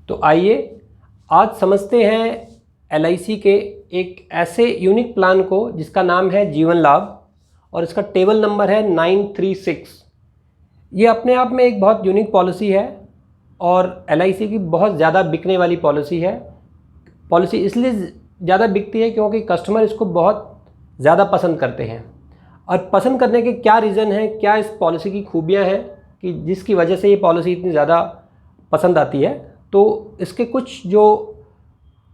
तो आइए आज समझते हैं LIC के एक ऐसे यूनिक प्लान को जिसका नाम है जीवन लाभ और इसका टेबल नंबर है 936। ये अपने आप में एक बहुत यूनिक पॉलिसी है और LIC की बहुत ज़्यादा बिकने वाली पॉलिसी है। पॉलिसी इसलिए ज़्यादा बिकती है क्योंकि कस्टमर इसको बहुत ज़्यादा पसंद करते हैं। और पसंद करने के क्या रीज़न हैं, क्या इस पॉलिसी की खूबियाँ हैं कि जिसकी वजह से ये पॉलिसी इतनी ज़्यादा पसंद आती है, तो इसके कुछ जो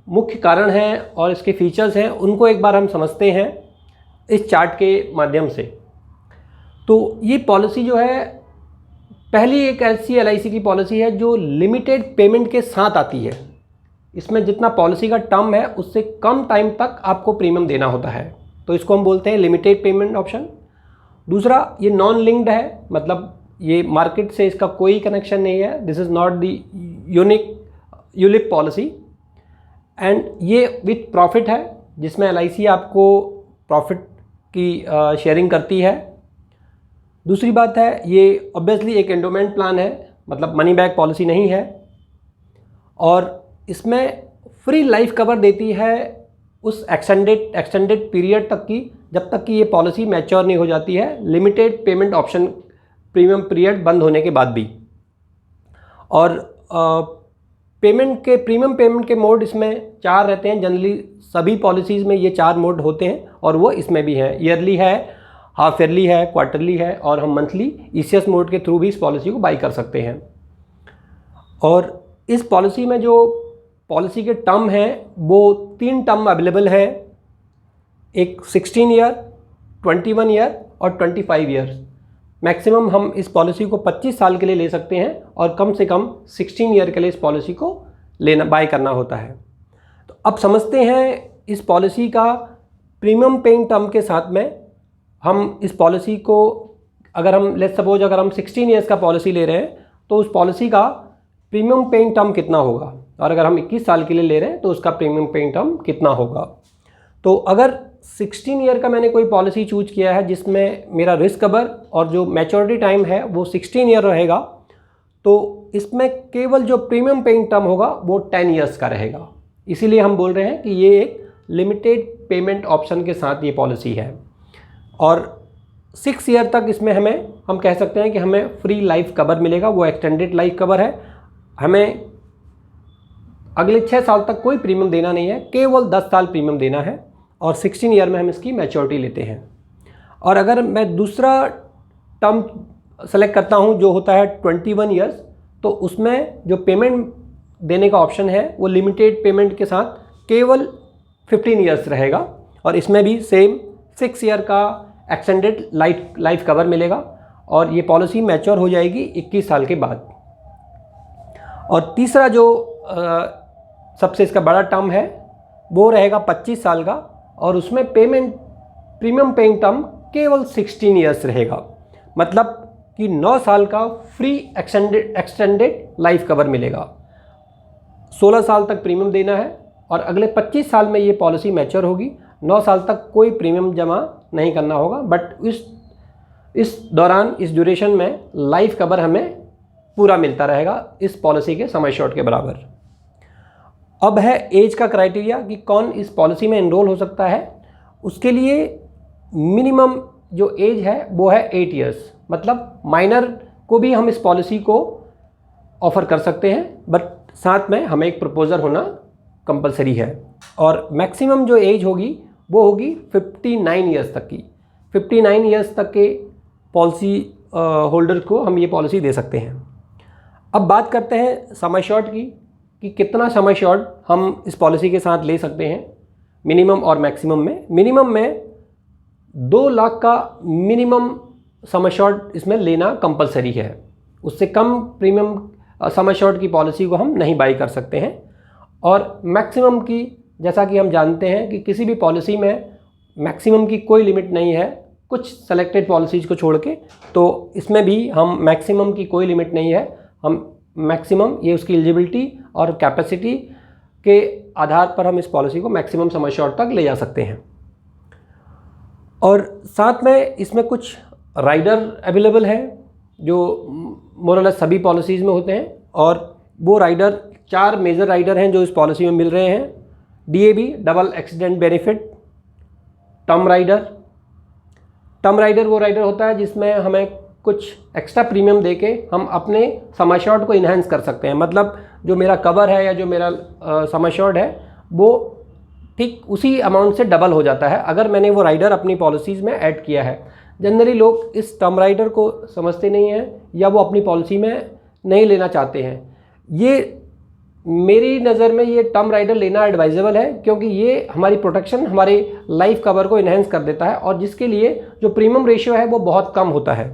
मुख्य कारण हैं और इसके फीचर्स हैं उनको एक बार हम समझते हैं इस चार्ट के माध्यम से। तो ये पॉलिसी जो है पहली एक ऐसी LIC की पॉलिसी है जो लिमिटेड पेमेंट के साथ आती है। इसमें जितना पॉलिसी का टर्म है उससे कम टाइम तक आपको प्रीमियम देना होता है, तो इसको हम बोलते हैं लिमिटेड पेमेंट ऑप्शन। दूसरा, ये नॉन लिंक्ड है, मतलब ये मार्केट से इसका कोई कनेक्शन नहीं है। This is not the ULIP policy. And ये विथ प्रॉफिट है, जिसमें LIC आपको प्रॉफिट की शेयरिंग करती है। दूसरी बात है, ये ऑब्वियसली एक एंडोमेंट प्लान है, मतलब मनी बैक पॉलिसी नहीं है। और इसमें फ्री लाइफ कवर देती है उस एक्सटेंडेड पीरियड तक की, जब तक कि ये पॉलिसी मैच्योर नहीं हो जाती है, limited payment option premium period बंद होने के बाद भी। और प्रीमियम पेमेंट के मोड इसमें 4 रहते हैं। जनरली सभी पॉलिसीज़ में ये 4 मोड होते हैं और वो इसमें भी हैं। ईयरली है, हाफ ईयरली है, क्वार्टरली है और हम मंथली ECS मोड के थ्रू भी इस पॉलिसी को बाई कर सकते हैं। और इस पॉलिसी में जो पॉलिसी के टर्म हैं वो 3 टर्म अवेलेबल हैं, एक 16 ईयर, 21 ईयर और 25 ईयर्स। मैक्सिमम हम इस पॉलिसी को 25 साल के लिए ले सकते हैं और कम से कम 16 ईयर के लिए इस पॉलिसी को बाय करना होता है। तो अब समझते हैं इस पॉलिसी का प्रीमियम पेइंग टर्म के साथ में। हम इस पॉलिसी को अगर हम 16 ईयर्स का पॉलिसी ले रहे हैं तो उस पॉलिसी का प्रीमियम पेइंग टर्म कितना होगा, और अगर हम 21 साल के लिए ले रहे हैं तो उसका प्रीमियम पेइंग टर्म कितना होगा। तो अगर 16 ईयर का मैंने कोई पॉलिसी चूज किया है जिसमें मेरा रिस्क कवर और जो मैच्योरिटी टाइम है वो 16 ईयर रहेगा, तो इसमें केवल जो प्रीमियम पेइंग टर्म होगा वो 10 ईयर्स का रहेगा। इसीलिए हम बोल रहे हैं कि ये एक लिमिटेड पेमेंट ऑप्शन के साथ ये पॉलिसी है। और 6 ईयर तक इसमें हम कह सकते हैं कि हमें फ्री लाइफ कवर मिलेगा, वो एक्सटेंडेड लाइफ कवर है। हमें अगले 6 साल तक कोई प्रीमियम देना नहीं है, केवल 10 साल प्रीमियम देना है और 16 ईयर में हम इसकी मैच्योरिटी लेते हैं। और अगर मैं दूसरा टर्म सेलेक्ट करता हूं जो होता है 21 ईयर्स, तो उसमें जो पेमेंट देने का ऑप्शन है वो लिमिटेड पेमेंट के साथ केवल 15 ईयर्स रहेगा और इसमें भी सेम 6 ईयर का एक्सटेंडेड लाइफ कवर मिलेगा और ये पॉलिसी मैच्योर हो जाएगी 21 साल के बाद। और तीसरा जो सबसे इसका बड़ा टर्म है वो रहेगा 25 साल का और उसमें प्रीमियम पेइंग टर्म केवल 16 ईयर्स रहेगा, मतलब कि 9 साल का फ्री एक्सटेंडेड लाइफ कवर मिलेगा। 16 साल तक प्रीमियम देना है और अगले 25 साल में ये पॉलिसी मैच्योर होगी। 9 साल तक कोई प्रीमियम जमा नहीं करना होगा, बट इस दौरान, इस ड्यूरेशन में लाइफ कवर हमें पूरा मिलता रहेगा इस पॉलिसी के समय शॉर्ट के बराबर। अब है एज का क्राइटेरिया कि कौन इस पॉलिसी में एनरोल हो सकता है। उसके लिए मिनिमम जो एज है वो है 8 ईयर्स, मतलब माइनर को भी हम इस पॉलिसी को ऑफ़र कर सकते हैं, बट साथ में हमें एक प्रपोजर होना कंपलसरी है। और मैक्सिमम जो एज होगी वो होगी 59 ईयर्स तक की। 59 ईयर्स तक के पॉलिसी होल्डर को हम ये पॉलिसी दे सकते हैं। अब बात करते हैं समय शॉर्ट की कि कितना समय शॉर्ट हम इस पॉलिसी के साथ ले सकते हैं मिनिमम और मैक्सिमम में। मिनिमम में 2 लाख का मिनिमम समय शॉर्ट इसमें लेना कंपलसरी है। उससे कम प्रीमियम समय शॉर्ट की पॉलिसी को हम नहीं बाई कर सकते हैं। और मैक्सिमम की, जैसा कि हम जानते हैं कि किसी भी पॉलिसी में मैक्सिमम की कोई लिमिट नहीं है, कुछ सेलेक्टेड पॉलिसीज़ को छोड़ के, तो इसमें भी हम मैक्सिमम की कोई लिमिट नहीं है। हम मैक्सिमम, ये उसकी एलिजिबिलिटी और कैपेसिटी के आधार पर हम इस पॉलिसी को मैक्सिमम समय शॉर्ट तक ले जा सकते हैं। और साथ में इसमें कुछ राइडर अवेलेबल है जो मोर और लेस सभी पॉलिसीज़ में होते हैं, और वो राइडर 4 मेजर राइडर हैं जो इस पॉलिसी में मिल रहे हैं। DAB, double accident benefit. Term rider वो राइडर होता है जिसमें हमें कुछ एक्स्ट्रा प्रीमियम देके हम अपने सम एश्योर्ड को इन्हेंस कर सकते हैं। मतलब जो मेरा कवर है या जो मेरा सम एश्योर्ड है वो ठीक उसी अमाउंट से डबल हो जाता है अगर मैंने वो राइडर अपनी पॉलिसीज़ में ऐड किया है। जनरली लोग इस टर्म राइडर को समझते नहीं हैं या वो अपनी पॉलिसी में नहीं लेना चाहते हैं। ये मेरी नज़र में ये टर्म राइडर लेना एडवाइजेबल है क्योंकि ये हमारी प्रोटेक्शन, हमारे लाइफ कवर को इन्हेंस कर देता है और जिसके लिए जो प्रीमियम रेशियो है वो बहुत कम होता है।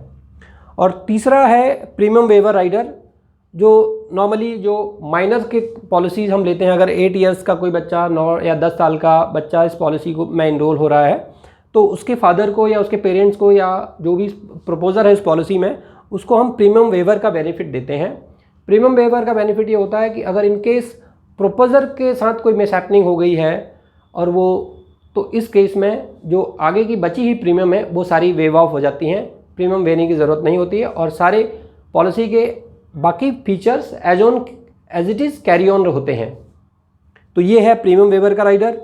और तीसरा है प्रीमियम वेवर राइडर, जो नॉर्मली जो माइनर के पॉलिसीज़ हम लेते हैं। अगर 8 इयर्स का कोई बच्चा 9 या 10 साल का बच्चा इस पॉलिसी को में इनरोल हो रहा है तो उसके फादर को या उसके पेरेंट्स को या जो भी प्रपोजर है इस पॉलिसी में उसको हम प्रीमियम वेवर का बेनिफिट देते हैं। प्रीमियम वेवर का बेनिफिट ये होता है कि अगर इन केस प्रपोजर के साथ कोई मिसहैपनिंग हो गई है और वो तो इस केस में जो आगे की बची हुई प्रीमियम है वो सारी वेव ऑफ हो जाती हैं, प्रीमियम देने की ज़रूरत नहीं होती है और सारे पॉलिसी के बाकी features as it is carry on होते हैं। तो ये है प्रीमियम वेवर का राइडर।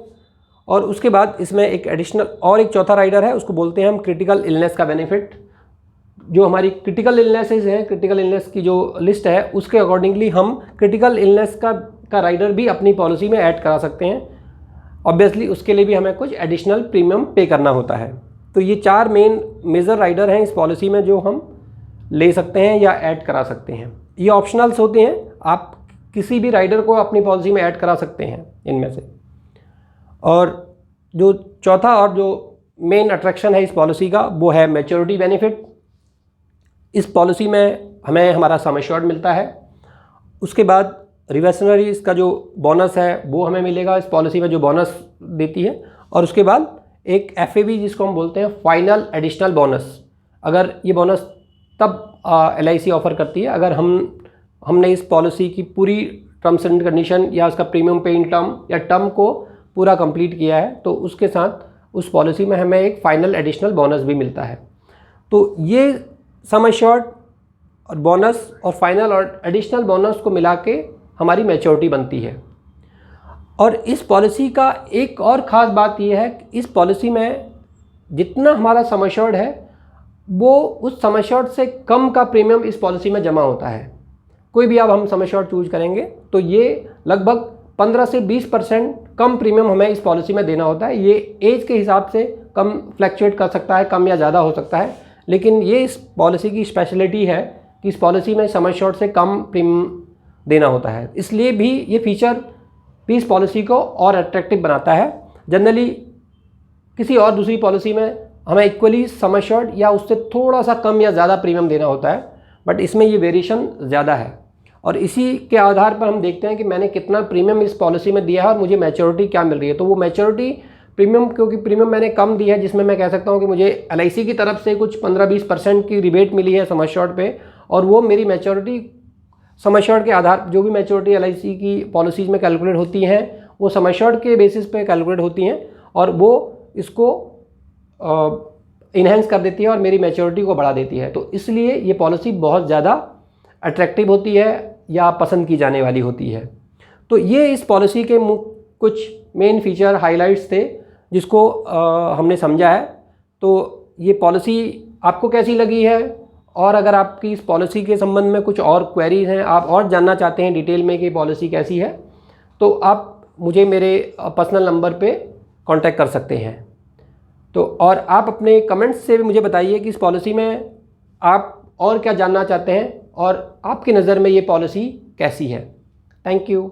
और उसके बाद इसमें एक एडिशनल और एक चौथा राइडर है, उसको बोलते हैं हम क्रिटिकल इलनेस का बेनिफिट। जो हमारी क्रिटिकल इलनेसेस हैं, क्रिटिकल इलनेस की जो लिस्ट है उसके अकॉर्डिंगली हम क्रिटिकल इलनेस का राइडर भी अपनी पॉलिसी में ऐड करा सकते हैं। ऑब्वियसली उसके लिए भी हमें कुछ एडिशनल प्रीमियम पे करना होता है। तो ये 4 मेन मेजर राइडर हैं इस पॉलिसी में जो हम ले सकते हैं या ऐड करा सकते हैं। ये ऑप्शनल्स होते हैं, आप किसी भी राइडर को अपनी पॉलिसी में ऐड करा सकते हैं इनमें से। और जो चौथा और जो मेन अट्रैक्शन है इस पॉलिसी का वो है मैच्योरिटी बेनिफिट। इस पॉलिसी में हमें हमारा सम एश्योर्ड मिलता है। उसके बाद रिवर्सनरी इसका जो बोनस है वो हमें मिलेगा, इस पॉलिसी में जो बोनस देती है। और उसके बाद एक FAB जिसको हम बोलते हैं फाइनल एडिशनल बोनस। अगर ये बोनस तब LIC ऑफ़र करती है अगर हमने इस पॉलिसी की पूरी टर्म्स एंड कंडीशन या उसका प्रीमियम पे इन टर्म या टर्म को पूरा कंप्लीट किया है तो उसके साथ उस पॉलिसी में हमें एक फाइनल एडिशनल बोनस भी मिलता है। तो ये सम एश्योर्ड और बोनस और फाइनल और एडिशनल बोनस को मिला के हमारी मैच्योरिटी बनती है। और इस पॉलिसी का एक और ख़ास बात यह है कि इस पॉलिसी में जितना हमारा सम एश्योर्ड है वो उस सम एश्योर्ड से कम का प्रीमियम इस पॉलिसी में जमा होता है। कोई भी अब हम सम एश्योर्ड चूज करेंगे तो ये लगभग 15 से 20% कम प्रीमियम हमें इस पॉलिसी में देना होता है। ये एज के हिसाब से कम फ्लैक्चुएट कर सकता है, कम या ज़्यादा हो सकता है, लेकिन ये इस पॉलिसी की स्पेशलिटी है कि इस पॉलिसी में सम एश्योर्ड से कम प्रीमियम देना होता है। इसलिए भी ये फीचर भी इस पॉलिसी को और अट्रैक्टिव बनाता है। जनरली किसी और दूसरी पॉलिसी में हमें इक्वली सम एश्योर्ड या उससे थोड़ा सा कम या ज़्यादा प्रीमियम देना होता है, बट इसमें ये वेरिएशन ज़्यादा है। और इसी के आधार पर हम देखते हैं कि मैंने कितना प्रीमियम इस पॉलिसी में दिया है और मुझे मैच्योरिटी क्या मिल रही है। तो वो मैच्योरिटी प्रीमियम, क्योंकि प्रीमियम मैंने कम दी है, जिसमें मैं कह सकता हूँ कि मुझे LIC की तरफ से कुछ 15-20% की रिबेट मिली है सम एश्योर्ड पे, और वो मेरी मैच्योरिटी सम एश्योर्ड के आधार जो भी मैच्योरिटी LIC की पॉलिसीज़ में कैलकुलेट होती हैं वो सम एश्योर्ड के बेसिस पे कैलकुलेट होती हैं और वो इसको इन्हेंस कर देती है और मेरी मैच्योरिटी को बढ़ा देती है। तो इसलिए ये पॉलिसी बहुत ज़्यादा अट्रैक्टिव होती है या पसंद की जाने वाली होती है। तो ये इस पॉलिसी के कुछ मेन फीचर हाइलाइट्स थे जिसको हमने समझा है। तो ये पॉलिसी आपको कैसी लगी है, और अगर आपकी इस पॉलिसी के संबंध में कुछ और क्वेरीज हैं, आप और जानना चाहते हैं डिटेल में कि पॉलिसी कैसी है, तो आप मुझे मेरे पर्सनल नंबर पे कांटेक्ट कर सकते हैं। तो और आप अपने कमेंट्स से भी मुझे बताइए कि इस पॉलिसी में आप और क्या जानना चाहते हैं और आपकी नज़र में ये पॉलिसी कैसी है। Thank you.